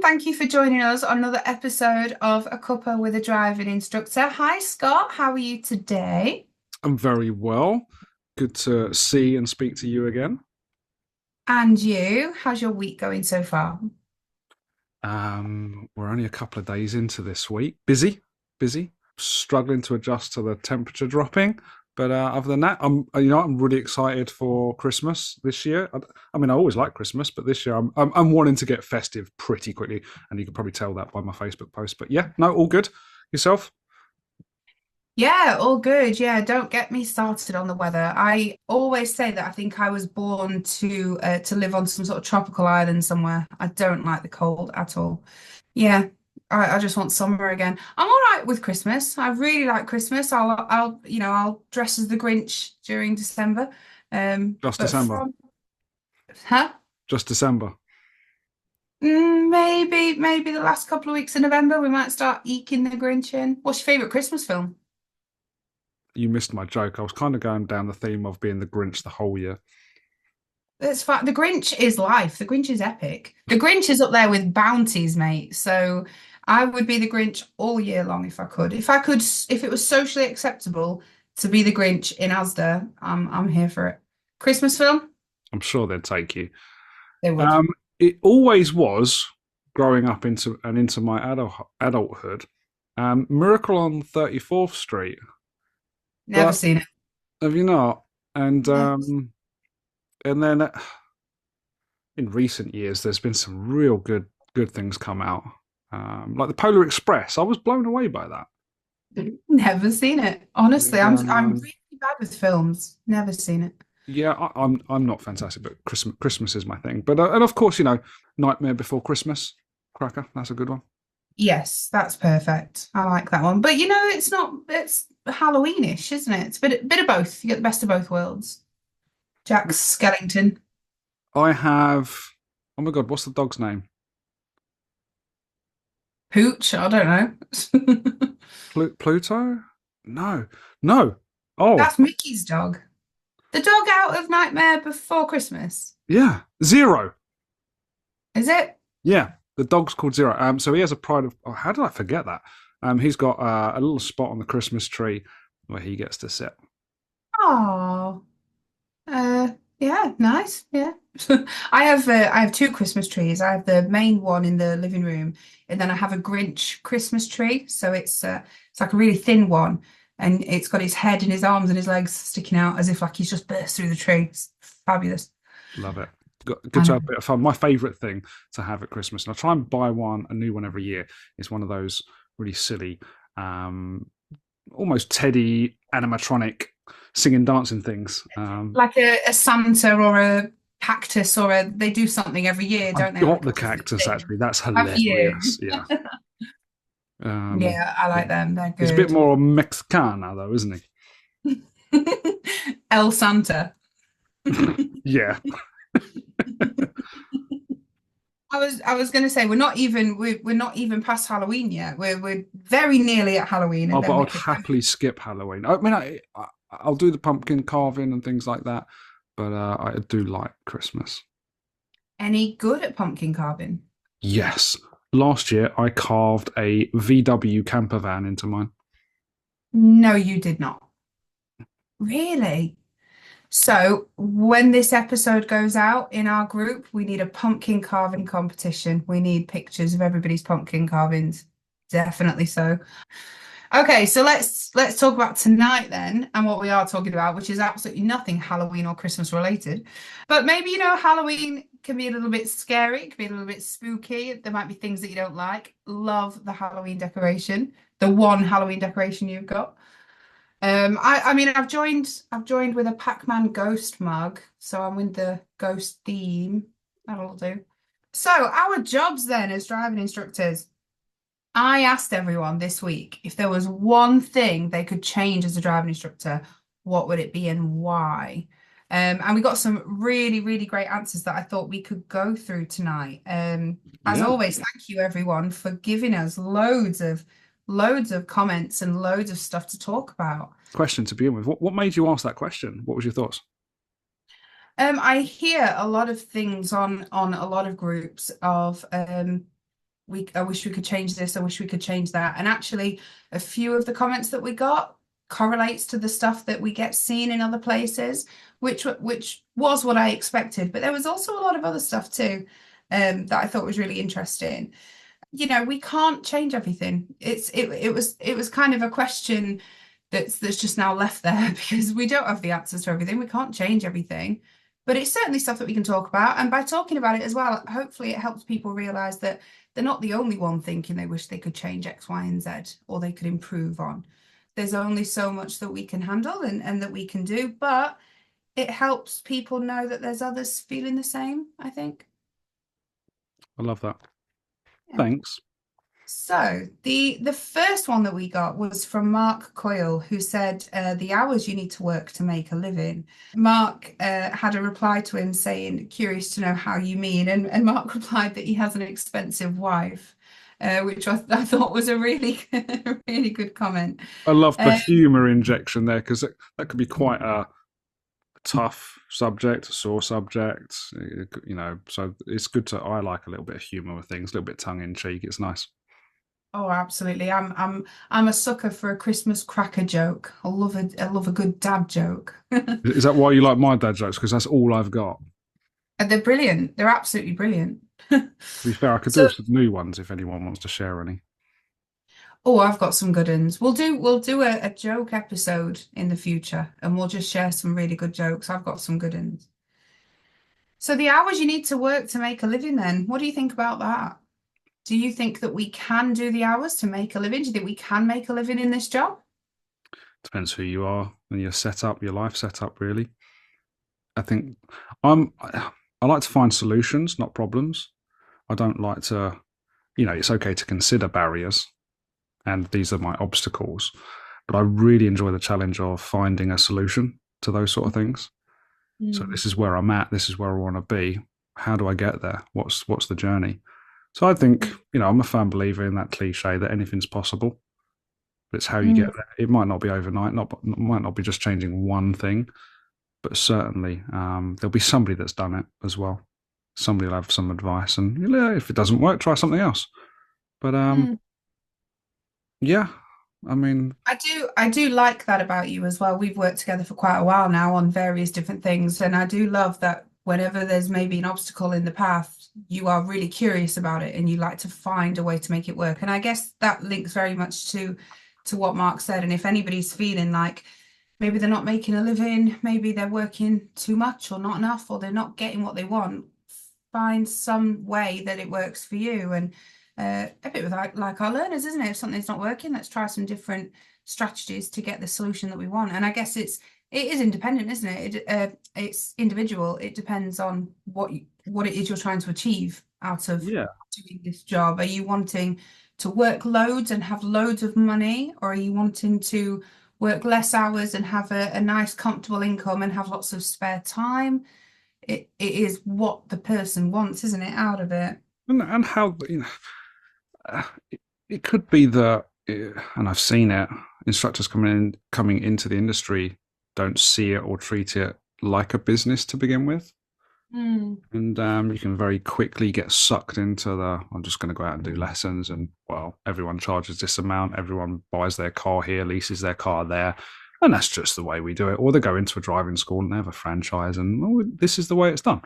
thank you for joining us on another episode of A Cuppa with a Driving Instructor. Hi, Scott. How are you today? I'm very well. Good to see and speak to you again. And you? How's your week going so far? We're only a couple of days into this week. Busy, struggling to adjust to the temperature dropping. But other than that, I'm really excited for Christmas this year. I mean, I always like Christmas, but this year I'm wanting to get festive pretty quickly, and you can probably tell that by my Facebook post. But yeah, no, all good. Yourself? Yeah, all good. Yeah, don't get me started on the weather. I always say that I think I was born to live on some sort of tropical island somewhere. I don't like the cold at all. Yeah, I just want summer again. I'm all right with Christmas. I really like Christmas. I'll dress as the Grinch during December. Just But December. from huh? Just December. Maybe the last couple of weeks in November we might start eking the Grinch in. What's your favorite Christmas film? You missed my joke. I was kind of going down the theme of being the Grinch the whole year. It's fine. The Grinch is life. The Grinch is epic. The Grinch is up there with bounties, mate. So I would be the Grinch all year long if I could. If it was socially acceptable to be the Grinch in Asda, I'm here for it. Christmas film? I'm sure they'd take you. They would. Um, it always was growing up into my adulthood. Miracle on 34th Street, Never but seen it. have you not? And Never. and then in recent years, there's been some real good things come out, like the Polar Express. I was blown away by that. Never seen it. Honestly, And, I'm really bad with films. Never seen it. yeah, I'm not fantastic, but Christmas is my thing. But and of course, Nightmare Before Christmas, cracker. That's a good one. Yes, that's perfect. I like that one. But it's Halloweenish, isn't it? It's a bit of both. You get the best of both worlds. Jack Skellington. I have. Oh my god, what's the dog's name? Pooch, I don't know. Pluto? No, no. Oh, That's Mickey's dog. The dog out of Nightmare Before Christmas. yeah, Zero. Is it? Yeah, the dog's called Zero. So he has a pride of. Oh, how did I forget that? He's got a little spot on the Christmas tree where he gets to sit. Oh, yeah, nice. Yeah. I have two Christmas trees. I have the main one in the living room, and then I have a Grinch Christmas tree. So it's like a really thin one, and it's got his head and his arms and his legs sticking out as if like he's just burst through the tree. It's fabulous. Love it. Good to have And a bit of fun. My favourite thing to have at Christmas, and I try and buy a new one every year, is one of those really silly, um, almost Teddy animatronic singing, dancing things. like a Santa or a cactus they do something every year, don't I've they? got Like a the Christmas cactus thing. actually. That's Have you? hilarious. Yeah. Um, Yeah, I yeah. like them. They're He's a bit good. more Mexicana though, isn't El Santa. he? Yeah. I was going to say we're not even past Halloween yet. We're very nearly at Halloween, Oh, and but then we I'd could. happily skip Halloween. I mean, I'll do the pumpkin carving and things like that, but I do like Christmas. Any good at pumpkin carving? Yes. Last year, I carved a VW camper van into mine. No, you did not. Really? So when this episode goes out in our group, we need a pumpkin carving competition. We need pictures of everybody's pumpkin carvings. Definitely so. Okay, so let's talk about tonight then, and what we are talking about, which is absolutely nothing Halloween or Christmas related. But maybe Halloween can be a little bit scary, it can be a little bit spooky. There might be things that you don't like. Love the Halloween decoration, the one Halloween decoration you've got. I mean I've joined with a Pac-Man ghost mug, so I'm with the ghost theme. That'll do. So our jobs then as driving instructors. I asked everyone this week if there was one thing they could change as a driving instructor, what would it be and why? And we got some really, really great answers that I thought we could go through tonight. As Yeah. always, thank you everyone for giving us loads of comments and loads of stuff to talk about. Question to begin with. What made you ask that question? What was your thoughts? I hear a lot of things on a lot of groups of I wish we could change this, I wish we could change that. And actually, a few of the comments that we got correlates to the stuff that we get seen in other places, which was what I expected. But there was also a lot of other stuff too, that I thought was really interesting. We can't change everything. It was kind of a question that's just now left there because we don't have the answers to everything. We can't change everything. But it's certainly stuff that we can talk about. And by talking about it as well, hopefully it helps people realize that they're not the only one thinking they wish they could change X, Y, and Z or they could improve on. There's only so much that we can handle and that we can do, but it helps people know that there's others feeling the same, I think. I love that. Yeah. Thanks. So the first one that we got was from Mark Coyle, who said the hours you need to work to make a living. Mark had a reply to him saying, curious to know how you mean. And Mark replied that he has an expensive wife, which I thought was a really, really good comment. I love the Uh, humour injection there because that could be quite a tough subject, a sore subject, So it's good to. I like a little bit of humour with things, a little bit tongue in cheek. It's nice. oh, absolutely. I'm a sucker for a Christmas cracker joke. I love a good dad joke. Is that why you like my dad jokes? Because that's all I've got. And they're brilliant. They're absolutely brilliant. To be fair, I could do So, some new ones if anyone wants to share any. oh, I've got some good ones. We'll do a joke episode in the future, and we'll just share some really good jokes. I've got some good ones. So the hours you need to work to make a living, then, what do you think about that? Do you think that we can do the hours to make a living? Do you think we can make a living in this job? Depends who you are and your setup, your life setup, really. I think I'm. I like to find solutions, not problems. I don't like to. It's okay to consider barriers, and these are my obstacles. But I really enjoy the challenge of finding a solution to those sort of things. So Mm. this is where I'm at. This is where I want to be. How do I get there? What's the journey? So I think I'm a firm believer in that cliche that anything's possible. But it's how you get Mm. there. It might not be overnight. Might not be just changing one thing, but certainly there'll be somebody that's done it as well. Somebody will have some advice, and if it doesn't work, try something else. But Mm. yeah, I mean, I do like that about you as well. We've worked together for quite a while now on various different things, and I do love that whenever there's maybe an obstacle in the path, you are really curious about it and you like to find a way to make it work. And I guess that links very much to what Mark said. And if anybody's feeling like maybe they're not making a living, maybe they're working too much or not enough, or they're not getting what they want, find some way that it works for you. And a bit like our learners, isn't it? If something's not working, let's try some different strategies to get the solution that we want. And I guess it is independent, isn't it? It's individual. It depends on what it is you're trying to achieve out of yeah. doing this job. Are you wanting to work loads and have loads of money, or are you wanting to work less hours and have a nice, comfortable income and have lots of spare time? It is what the person wants, isn't it, out of it? And how it could be that, and I've seen it. Instructors coming into the industry don't see it or treat it like a business to begin with, Mm. and you can very quickly get sucked into the. I'm just going to go out and do lessons, and well, everyone charges this amount. Everyone buys their car here, leases their car there, and that's just the way we do it. Or they go into a driving school and they have a franchise, and this is the way it's done.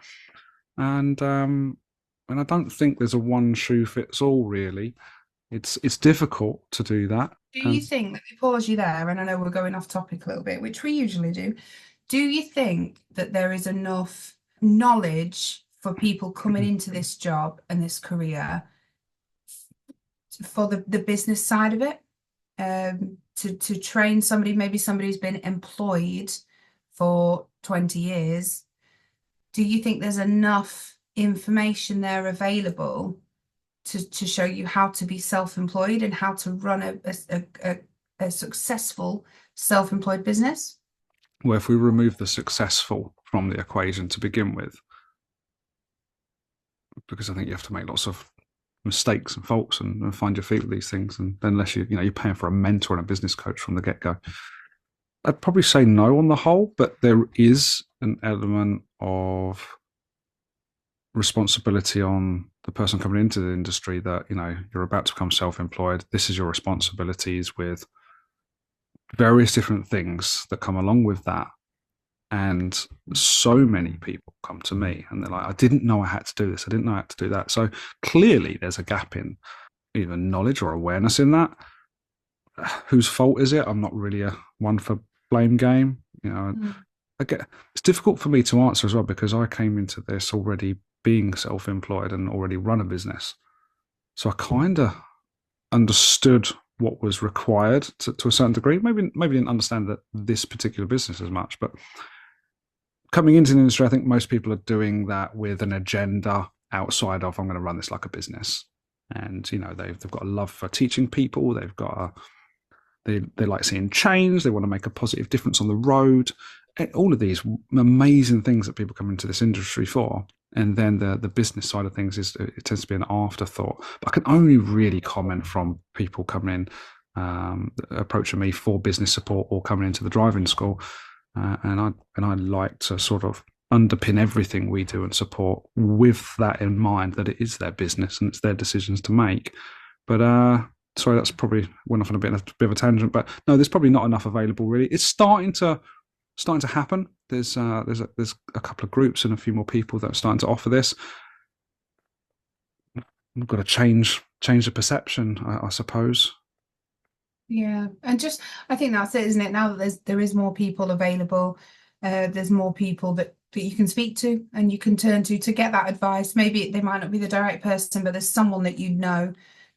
And I don't think there's a one shoe fits all really. It's difficult to do that. Do you And think, let me pause you there, and I know we're going off topic a little bit, which we usually do. Do you think that there is enough knowledge for people coming into this job and this career for the business side of it? To train somebody, maybe somebody's been employed for 20 years. Do you think there's enough information there available to show you how to be self-employed and how to run a successful self-employed business? well, if we remove the successful from the equation to begin with, because I think you have to make lots of mistakes and faults and find your feet with these things, and unless you're paying for a mentor and a business coach from the get go, I'd probably say no on the whole. But there is an element of responsibility on the person coming into the industry that, you're about to become self-employed. This is your responsibilities with various different things that come along with that. And so many people come to me and they're like, I didn't know I had to do this. I didn't know I had to do that. So clearly there's a gap in either knowledge or awareness in that. Whose fault is it? I'm not really a one for blame game. I get it's difficult for me to answer as well because I came into this already being self-employed and already run a business. So I kind of understood what was required to a certain degree. Maybe didn't understand that this particular business as much, but coming into the industry, I think most people are doing that with an agenda outside of I'm going to run this like a business. And they've got a love for teaching people. They've got they like seeing change. They want to make a positive difference on the road. All of these amazing things that people come into this industry for. And then the business side of things it tends to be an afterthought. But I can only really comment from people coming in, approaching me for business support or coming into the driving school. And I like to sort of underpin everything we do and support with that in mind, that it is their business and it's their decisions to make. But sorry, that's probably went off on a bit of a tangent. But no, there's probably not enough available really. It's starting to happen. There's a couple of groups and a few more people that are starting to offer this. We've got to change the perception, I suppose. Yeah, and I think that's it, isn't it? Now that there is more people available, there's more people that you can speak to and you can turn to get that advice. Maybe they might not be the direct person, but there's someone that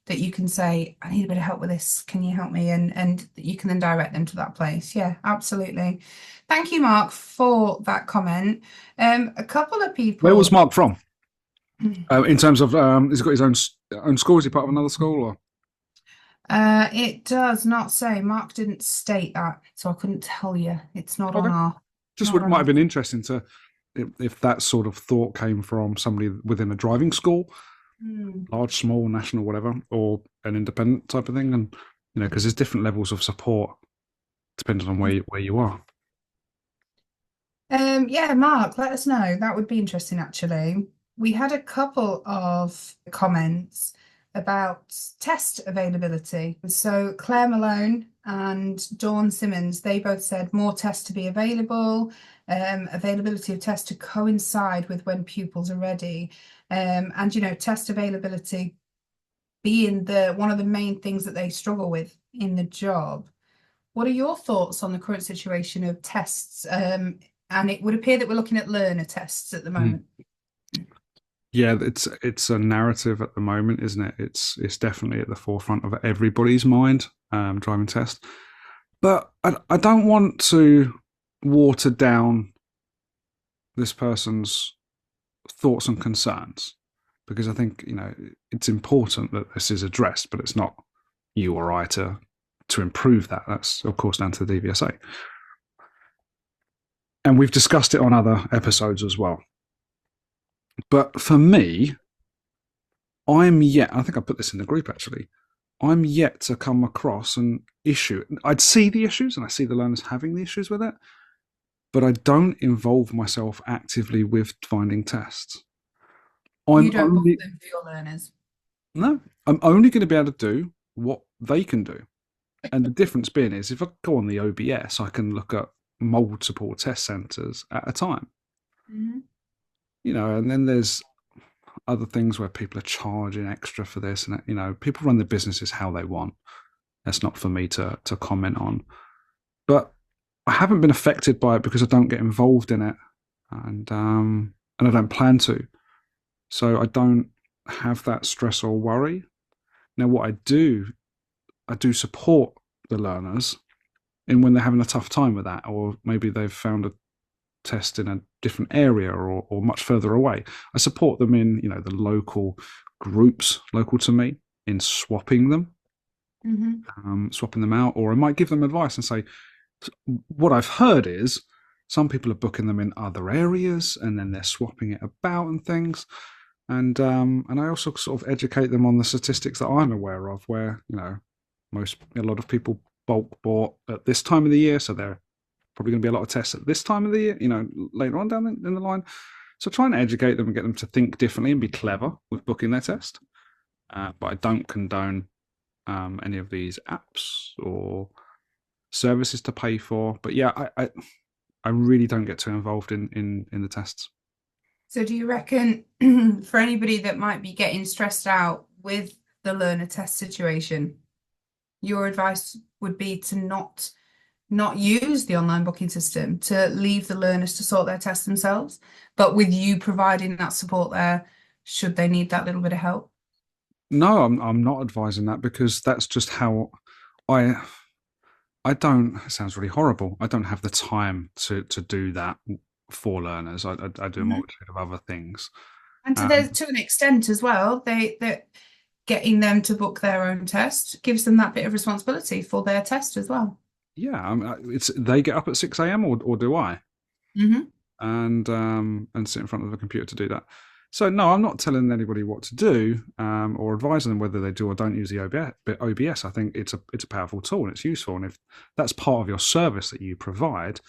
that you can say, I need a bit of help with this. Can you help me? And you can then direct them to that place. Yeah, absolutely. Thank you, Mark, for that comment. A couple of people. Where was Mark from? In terms of, has he got his own school? Is he part of another school or? It does not say. Mark didn't state that, so I couldn't tell you. It's not Okay. on our. Just might have been interesting to if that sort of thought came from somebody within a driving school, large, small, national, whatever, or an independent type of thing, and because there's different levels of support depending on where you are. Yeah, Mark, let us know. That would be interesting, actually. We had a couple of comments about test availability. So Claire Malone and Dawn Simmons, they both said more tests to be available, availability of tests to coincide with when pupils are ready. And test availability being one of the main things that they struggle with in the job. What are your thoughts on the current situation of tests? And it would appear that we're looking at learner tests at the moment. Yeah, it's a narrative at the moment, isn't it? It's definitely at the forefront of everybody's mind, driving test. But I don't want to water down this person's thoughts and concerns, because I think it's important that this is addressed, but it's not you or I to improve that. That's of course down to the DVSA, and we've discussed it on other episodes as well. But for me, I think I put this in the group actually, I'm yet to come across an issue. I'd see the issues and I see the learners having the issues with it, but I don't involve myself actively with finding tests. You don't book them for your learners? No, I'm only going to be able to do what they can do. And the difference being is if I go on the OBS, I can look at multiple test centres at a time. And then there's other things where people are charging extra for this, and people run their businesses how they want. That's not for me to comment on. But I haven't been affected by it because I don't get involved in it, and I don't plan to. So I don't have that stress or worry. Now, what I do support the learners in when they're having a tough time with that, or maybe they've found a test in a different area or much further away. I support them in the local groups local to me in swapping them, swapping them out, or I might give them advice and say, what I've heard is some people are booking them in other areas and then they're swapping it about and things. And I also sort of educate them on the statistics that I'm aware of, where a lot of people bulk bought at this time of the year, so they're probably going to be a lot of tests at this time of the year, later on down in the line. So trying to educate them and get them to think differently and be clever with booking their test. But I don't condone any of these apps or services to pay for. But yeah, I really don't get too involved in the tests. So do you reckon for anybody that might be getting stressed out with the learner test situation, your advice would be to not use the online booking system, to leave the learners to sort their tests themselves, but with you providing that support there, should they need that little bit of help? No, I'm not advising that because that's just how I I don't. It sounds really horrible. I don't have the time to do that for learners. I do a Mhm. multitude of other things. And Um, to an extent as well, that getting them to book their own test gives them that bit of responsibility for their test as well. yeah, it's they get up at 6 a.m. or do I? Hmm. And sit in front of the computer to do that. So no, I'm not telling anybody what to do or advising them whether they do or don't use the OBS. I think it's a powerful tool and it's useful. And if that's part of your service that you provide,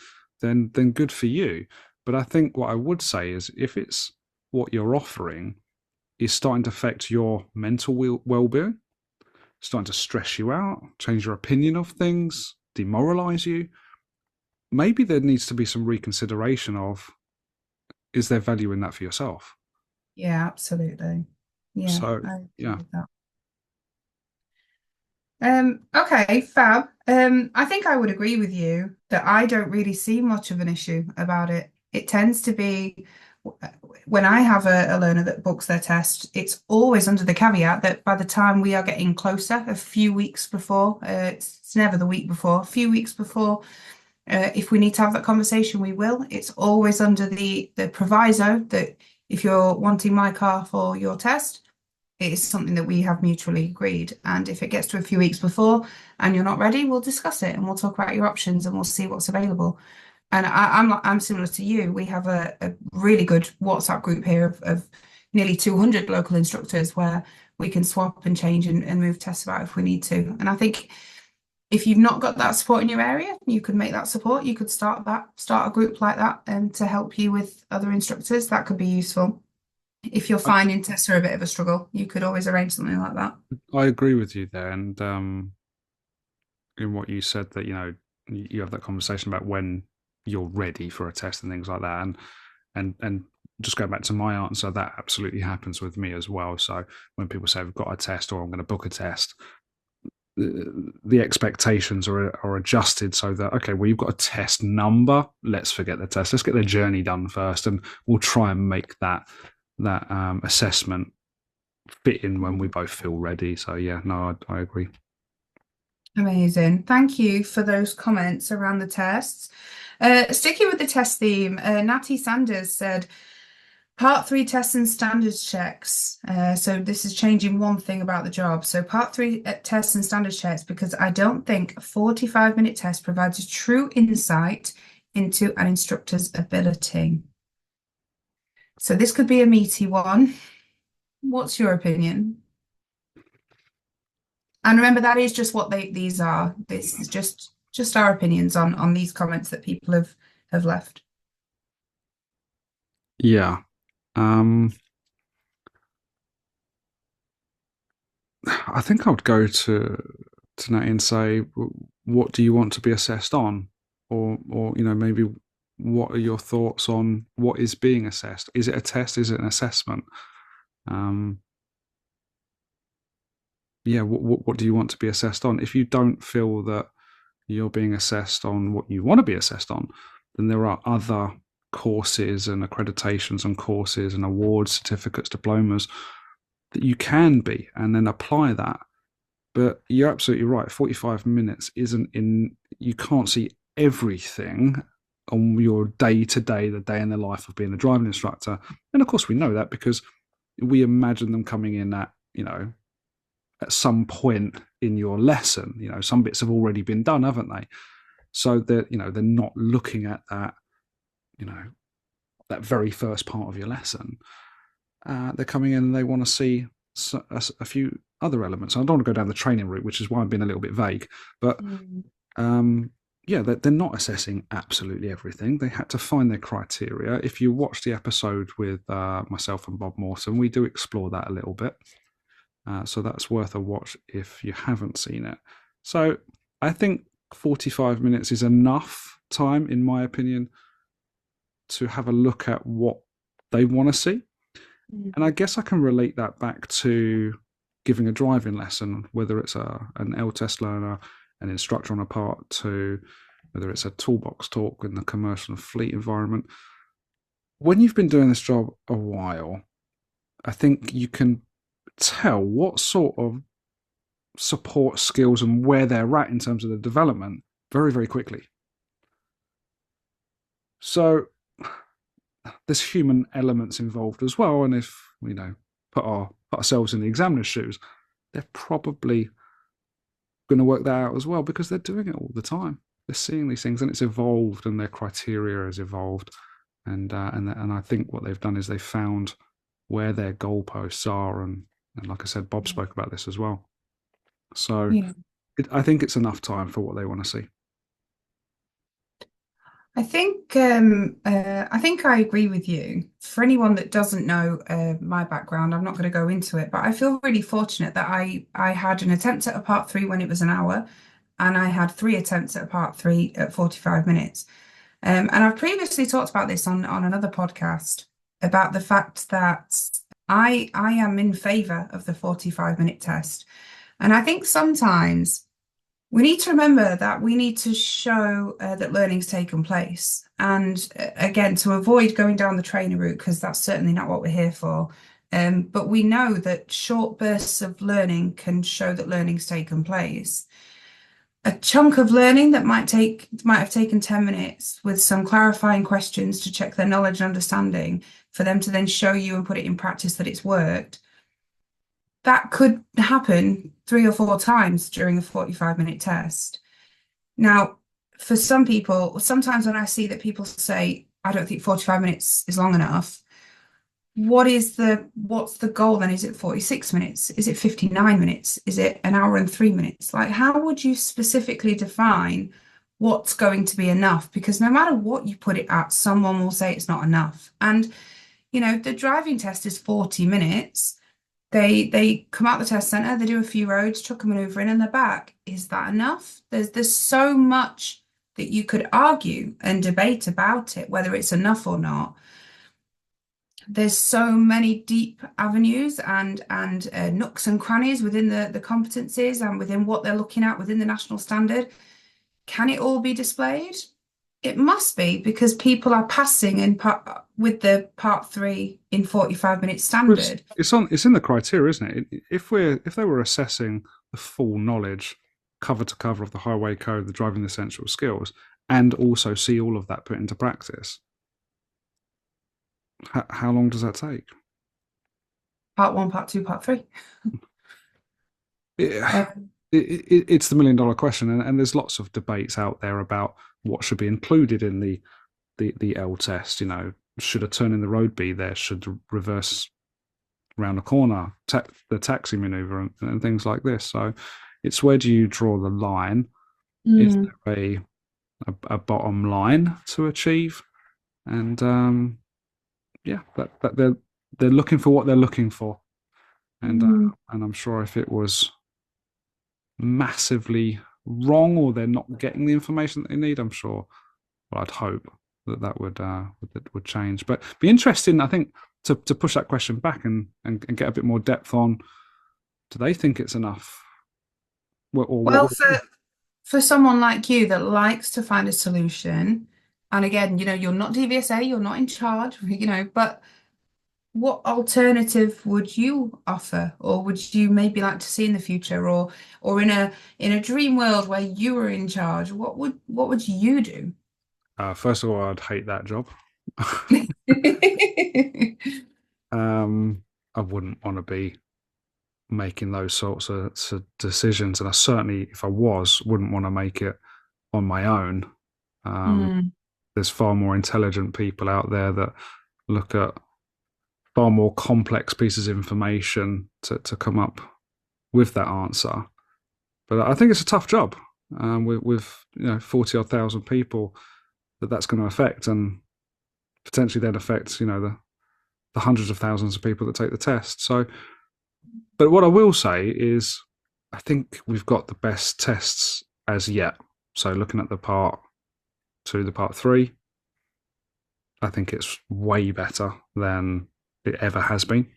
then good for you. But I think what I would say is if it's what you're offering is starting to affect your mental well-being, starting to stress you out, change your opinion of things, demoralize you, maybe there needs to be some reconsideration of is there value in that for yourself? Yeah, absolutely. Yeah, So I agree yeah, with that. Okay, fab. I think I would agree with you that I don't really see much of an issue about it. It tends to be when I have a learner that books their test, it's always under the caveat that by the time we are getting closer, a few weeks before, it's never the week before, a few weeks before, if we need to have that conversation, we will. It's always under the proviso that if you're wanting my car for your test, it is something that we have mutually agreed. And if it gets to a few weeks before and you're not ready, we'll discuss it and we'll talk about your options and we'll see what's available. And I'm similar to you. We have a really good WhatsApp group here of nearly 200 local instructors where we can swap and change and move tests about if we need to. And I think if you've not got that support in your area, you could make that support. You could start a group like that and to help you with other instructors. That could be useful. If you're I, finding tests are a bit of a struggle, you could always arrange something like that. I agree with you there, and in what you said that you have that conversation about when you're ready for a test and things like that, and just going back to my answer, that absolutely happens with me as well. So when people say I've got a test or I'm going to book a test, the expectations are adjusted so that okay, well you've got a test number. Let's forget the test. Let's get the journey done first, and we'll try and make that assessment fit in when we both feel ready. So yeah, no, I agree. Amazing. Thank you for those comments around the tests. Sticking with the test theme, Natty Sanders said, Part three tests and standards checks. So this is changing one thing about the job. So part three tests and standards checks because I don't think a 45-minute test provides a true insight into an instructor's ability. So this could be a meaty one. What's your opinion? And remember, that is just what these are. This is just our opinions on these comments that people have left. Yeah. Um, I think I would go to Natty and say, what do you want to be assessed on, or maybe what are your thoughts on what is being assessed? Is it a test? Is it an assessment? Um, yeah. What do you want to be assessed on? If you don't feel that you're being assessed on what you want to be assessed on, then there are other courses and accreditations and courses and awards, certificates, diplomas that you can be, and then apply that. But you're absolutely right. 45 minutes isn't in, you can't see everything on your day to day, the day in the life of being a driving instructor. And of course, we know that because we imagine them coming in at some point in your lesson. Some bits have already been done, haven't they? So they're not looking at you know, that very first part of your lesson. They're coming in and they want to see a few other elements. I don't want to go down the training route, which is why I'm being a little bit vague. But Mm. yeah, they're not assessing absolutely everything. They had to find their criteria. If you watch the episode with myself and Bob Morton, we do explore that a little bit. So that's worth a watch if you haven't seen it. So I think 45 minutes is enough time, in my opinion, to have a look at what they want to see. And I guess I can relate that back to giving a driving lesson, whether it's an L test learner, an instructor on a part two, whether it's a toolbox talk in the commercial and fleet environment. When you've been doing this job a while, I think you can tell what sort of support skills and where they're at in terms of the development very, very quickly. So there's human elements involved as well. And if we put ourselves in the examiner's shoes, they're probably going to work that out as well because they're doing it all the time. They're seeing these things and it's evolved and their criteria has evolved. And I think what they've done is they've found where their goalposts are. And like I said, Bob spoke about this as well. So Yeah. I think it's enough time for what they want to see. I think I agree with you. For anyone that doesn't know my background, I'm not going to go into it, but I feel really fortunate that I had an attempt at a part three when it was an hour, and I had three attempts at a part three at 45 minutes. And I've previously talked about this on another podcast about the fact that I am in favor of the 45-minute test. And I think sometimes we need to remember that we need to show that learning's taken place. And again, to avoid going down the trainer route, because that's certainly not what we're here for. But we know that short bursts of learning can show that learning's taken place. A chunk of learning that might have taken 10 minutes with some clarifying questions to check their knowledge and understanding for them to then show you and put it in practice that it's worked. That could happen 3 or 4 times during a 45-minute test. Now, for some people, sometimes when I see that people say, I don't think 45 minutes is long enough, what's the goal then? Is it 46 minutes? Is it 59 minutes? Is it an hour and 3 minutes? Like, how would you specifically define what's going to be enough? Because no matter what you put it at, someone will say it's not enough. And, the driving test is 40 minutes. They come out the test center, they do a few roads, chuck a maneuver in, and they're back. Is that enough? There's so much that you could argue and debate about it, whether it's enough or not. There's so many deep avenues and nooks and crannies within the competencies and within what they're looking at within the national standard. Can it all be displayed? It must be, because people are passing with the part three in 45-minute standard. It's in the criteria, isn't it? If they were assessing the full knowledge, cover to cover of the highway code, the driving essential skills, and also see all of that put into practice, how long does that take? Part one, part two, part three. Yeah. It's the $1 million question, and there's lots of debates out there about what should be included in the L test. Should a turn in the road be there? Should reverse around a corner, the taxi maneuver, and things like this. So it's, where do you draw the line? Is there a bottom line to achieve? And yeah, that they're looking for what they're looking for, and I'm sure if it was massively wrong or they're not getting the information that they need, I'm sure, well, I'd hope that would change. But be interesting, I think, to push that question back and get a bit more depth on, do they think it's enough? Well, for someone like you that likes to find a solution, and again, you're not DVSA, you're not in charge, but what alternative would you offer, or would you maybe like to see in the future, or in a dream world where you were in charge, what would you do? First of all, I'd hate that job. I wouldn't want to be making those sorts of decisions, and I certainly, if I was, wouldn't want to make it on my own. There's far more intelligent people out there that look at far more complex pieces of information to come up with that answer. But I think it's a tough job. with 40 odd thousand people that's going to affect, and potentially then affect the hundreds of thousands of people that take the test. So, but what I will say is, I think we've got the best tests as yet. So looking at the part two, the part three, I think it's way better than it ever has been.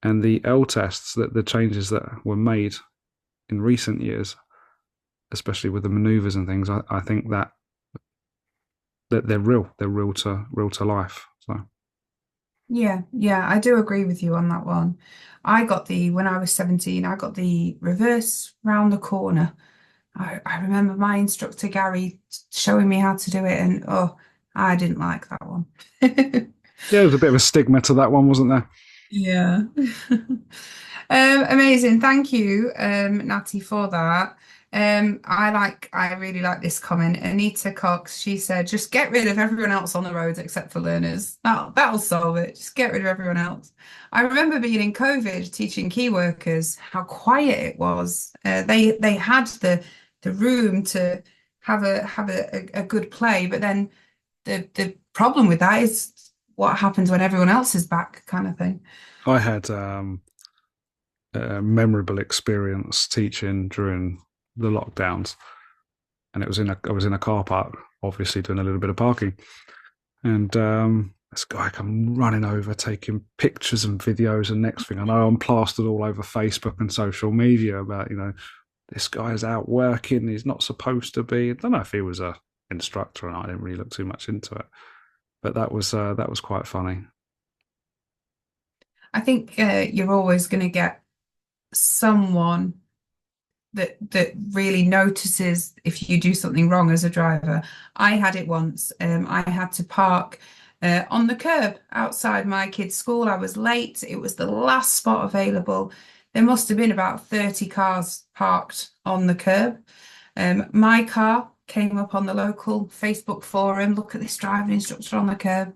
And the L tests, that the changes that were made in recent years, especially with the maneuvers and things, I think that they're real to life. So Yeah, yeah, I do agree with you on that one. When I was 17, I got the reverse round the corner. I remember my instructor Gary showing me how to do it, and oh, I didn't like that one. yeah, there's a bit of a stigma to that one, wasn't there? Yeah. Amazing. Thank you, Natty, for that. I really like this comment. Anita Cox, she said, just get rid of everyone else on the roads except for learners. That'll solve it. Just get rid of everyone else. I remember being in COVID teaching key workers, how quiet it was. They had the room to have a good play, but then the problem with that is what happens when everyone else is back, kind of thing. I had a memorable experience teaching during the lockdowns, and I was in a car park, obviously doing a little bit of parking, and this guy come running over, taking pictures and videos, and next thing I know, I'm plastered all over Facebook and social media about this guy's out working, he's not supposed to be. I don't know if he was a instructor or not. I didn't really look too much into it, but that was quite funny. I think you're always going to get someone that really notices if you do something wrong as a driver. I had it once. I had to park on the curb outside my kid's school. I was late. It was the last spot available. There must have been about 30 cars parked on the curb. My car came up on the local Facebook forum. Look at this driving instructor on the curb.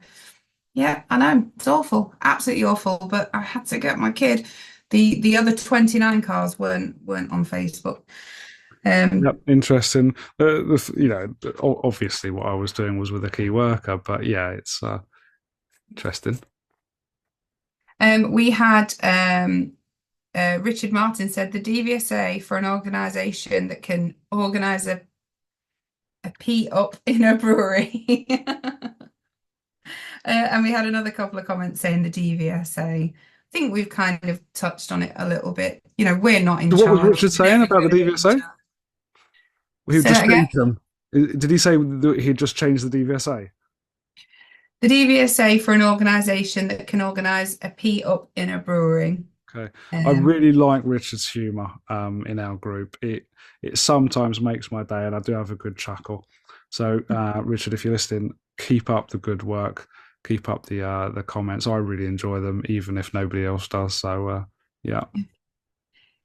Yeah, I know. It's awful. Absolutely awful. But I had to get my kid. The other 29 cars weren't on Facebook. Yep, interesting. Obviously, what I was doing was with a key worker, but yeah, it's interesting. We had Richard Martin said the DVSA for an organisation that can organise a pee up in a brewery. And we had another couple of comments saying the DVSA. I think we've kind of touched on it a little bit. We're not in So what was charge. Richard saying about the DVSA? He Say just that again. changed them. Did he say that he'd just changed the DVSA? The DVSA for an organisation that can organise a pee up in a brewery. Okay, I Um, really like Richard's humour in our group. It sometimes makes my day, and I do have a good chuckle. So, Richard, if you're listening, keep up the good work. Keep up the comments. I really enjoy them, even if nobody else does. So, yeah.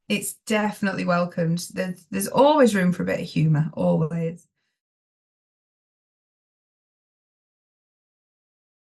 it's definitely welcomed. There's always room for a bit of humour, always.